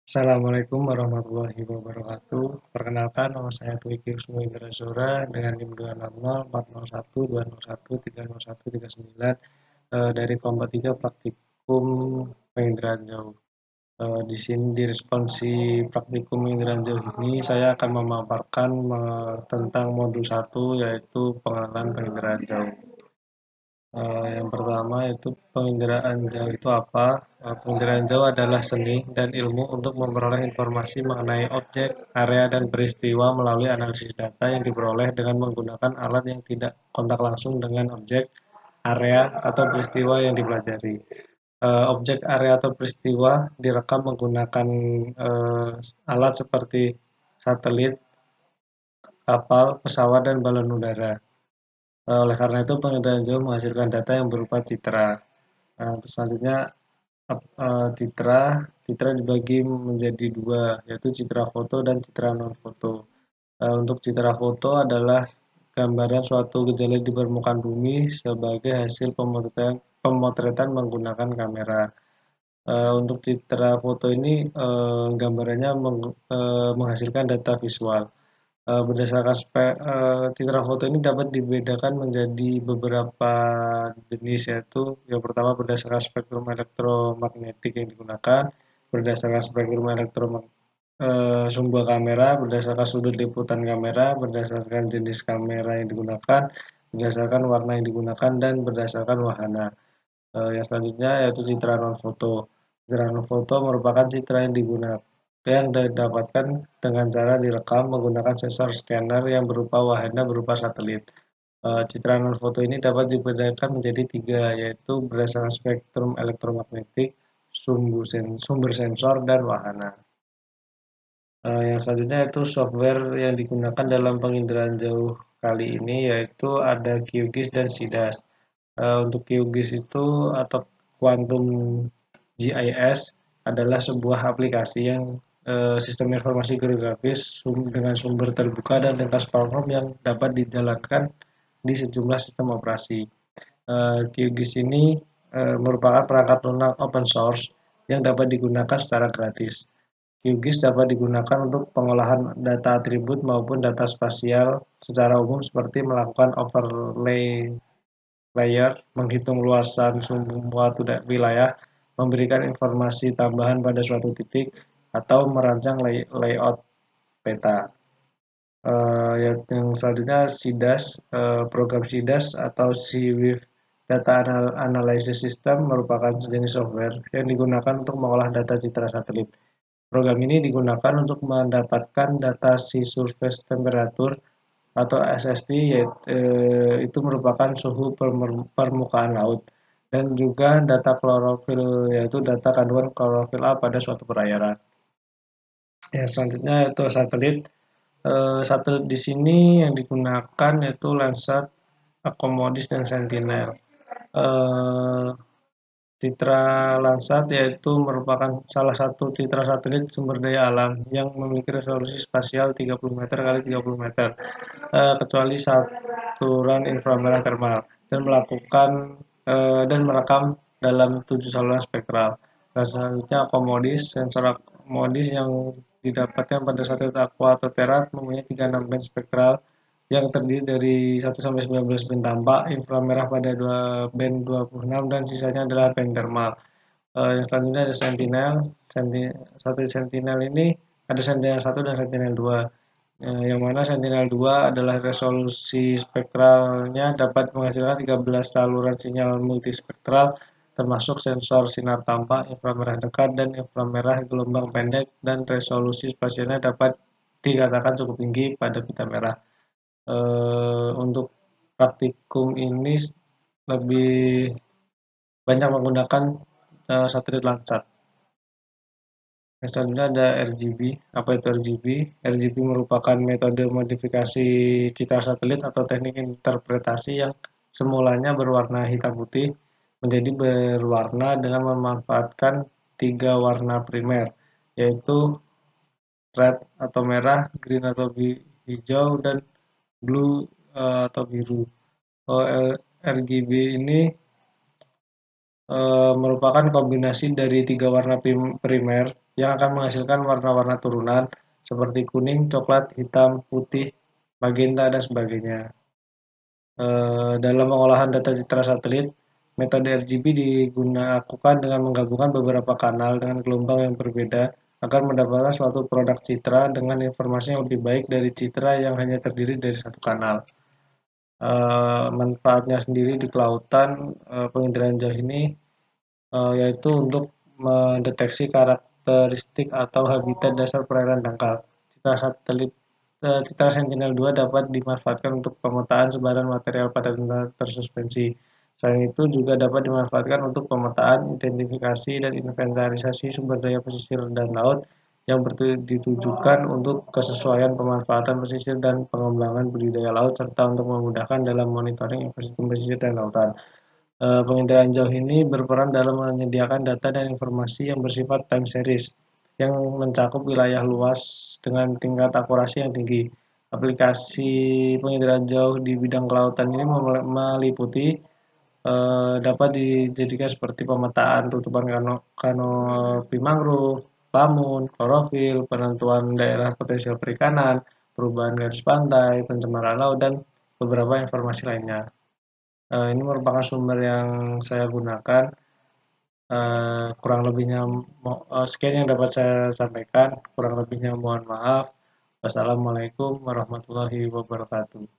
Assalamualaikum warahmatullahi wabarakatuh. Perkenalkan, nama saya Twiki Husnu Indra Zura dengan NIM 260401301301399 dari kelompok 3 praktikum penginderaan jauh. Di sini di responsi praktikum penginderaan jauh ini saya akan memaparkan tentang modul 1 yaitu pengenalan penginderaan jauh. Yang pertama itu penginderaan jauh itu apa? Penginderaan jauh adalah seni dan ilmu untuk memperoleh informasi mengenai objek, area, dan peristiwa melalui analisis data yang diperoleh dengan menggunakan alat yang tidak kontak langsung dengan objek, area, atau peristiwa yang dipelajari. Objek, area, atau peristiwa direkam menggunakan alat seperti satelit, kapal, pesawat, dan balon udara. Oleh karena itu, pengendalian jauh menghasilkan data yang berupa citra. Selanjutnya, citra dibagi menjadi dua, yaitu citra foto dan citra non-foto. Untuk citra foto adalah gambaran suatu gejala di permukaan bumi sebagai hasil pemotretan menggunakan kamera. Untuk citra foto ini gambarannya menghasilkan data visual. Berdasarkan citra foto ini dapat dibedakan menjadi beberapa jenis, yaitu yang pertama berdasarkan spektrum elektromagnetik yang digunakan, berdasarkan spektrum sumber kamera, berdasarkan sudut liputan kamera, berdasarkan jenis kamera yang digunakan, berdasarkan warna yang digunakan, dan berdasarkan wahana. Yang selanjutnya yaitu citra non foto. Citra non foto merupakan citra yang didapatkan dengan cara direkam menggunakan sensor scanner yang berupa wahana berupa satelit. Citra non foto ini dapat dibedakan menjadi tiga, yaitu berdasarkan spektrum elektromagnetik, sumber sensor, dan wahana. Yang selanjutnya itu software yang digunakan dalam penginderaan jauh kali ini yaitu ada QGIS dan SIDAS. Untuk QGIS itu atau Quantum GIS adalah sebuah aplikasi yang sistem informasi geografis dengan sumber terbuka dan lintas platform yang dapat dijalankan di sejumlah sistem operasi. QGIS ini merupakan perangkat lunak open source yang dapat digunakan secara gratis. QGIS dapat digunakan untuk pengolahan data atribut maupun data spasial secara umum seperti melakukan overlay layer, menghitung luasan suatu wilayah, memberikan informasi tambahan pada suatu titik, atau merancang layout peta. Yang selanjutnya SIDAS, program SIDAS atau SeaWiz Data Analysis System merupakan sejenis software yang digunakan untuk mengolah data citra satelit. Program ini digunakan untuk mendapatkan data sea surface temperature atau SST, yaitu itu merupakan suhu permukaan laut, dan juga data klorofil, yaitu data kandungan klorofil A pada suatu perairan. Yang selanjutnya yaitu satelit. Satelit di sini yang digunakan yaitu Landsat, Accommodus, dan Sentinel. Citra Landsat yaitu merupakan salah satu citra satelit sumber daya alam yang memiliki resolusi spasial 30 meter kali 30 meter, kecuali saluran inframerah termal, dan merekam dalam 7 saluran spektral. Selanjutnya Accommodus, sensor Accommodus yang didapatkan pada satelit Aqua atau Terra mempunyai 36 band spektral yang terdiri dari 1-19 band tampak, inframerah pada band 26, dan sisanya adalah band termal. Yang selanjutnya ada Sentinel. Satelit Sentinel ini ada Sentinel 1 dan Sentinel 2. Yang mana Sentinel 2 adalah resolusi spektralnya dapat menghasilkan 13 saluran sinyal multispektral termasuk sensor sinar tampak, inframerah dekat, dan inframerah gelombang pendek, dan resolusi spasialnya dapat dikatakan cukup tinggi pada pita merah. Untuk praktikum ini lebih banyak menggunakan satelit Landsat. Yang selanjutnya ada RGB. Apa itu RGB? RGB merupakan metode modifikasi citra satelit atau teknik interpretasi yang semulanya berwarna hitam putih menjadi berwarna dengan memanfaatkan 3 warna primer, yaitu red atau merah, green atau hijau, dan blue atau biru. RGB ini merupakan kombinasi dari 3 warna primer yang akan menghasilkan warna-warna turunan seperti kuning, coklat, hitam, putih, magenta, dan sebagainya. Dalam pengolahan data citra satelit, metode RGB digunakan dengan menggabungkan beberapa kanal dengan gelombang yang berbeda agar mendapatkan suatu produk citra dengan informasi yang lebih baik dari citra yang hanya terdiri dari satu kanal. Manfaatnya sendiri di kelautan, penginderaan jauh ini yaitu untuk mendeteksi karakteristik atau habitat dasar perairan dangkal. Citra Sentinel-2 dapat dimanfaatkan untuk pemetaan sebaran material pada benda tersuspensi. Selain itu juga dapat dimanfaatkan untuk pemetaan, identifikasi, dan inventarisasi sumber daya pesisir dan laut yang ditujukan untuk kesesuaian pemanfaatan pesisir dan pengembangan budidaya laut serta untuk memudahkan dalam monitoring ekosistem pesisir dan lautan. Penginderaan jauh ini berperan dalam menyediakan data dan informasi yang bersifat time series yang mencakup wilayah luas dengan tingkat akurasi yang tinggi. Aplikasi penginderaan jauh di bidang kelautan ini meliputi dapat dijadikan seperti pemetaan tutupan kanopi mangrove, lamun, klorofil, penentuan daerah potensial perikanan, perubahan garis pantai, pencemaran laut, dan beberapa informasi lainnya. Ini merupakan sumber yang saya gunakan. Kurang lebihnya sekian yang dapat saya sampaikan. Kurang lebihnya mohon maaf. Wassalamualaikum warahmatullahi wabarakatuh.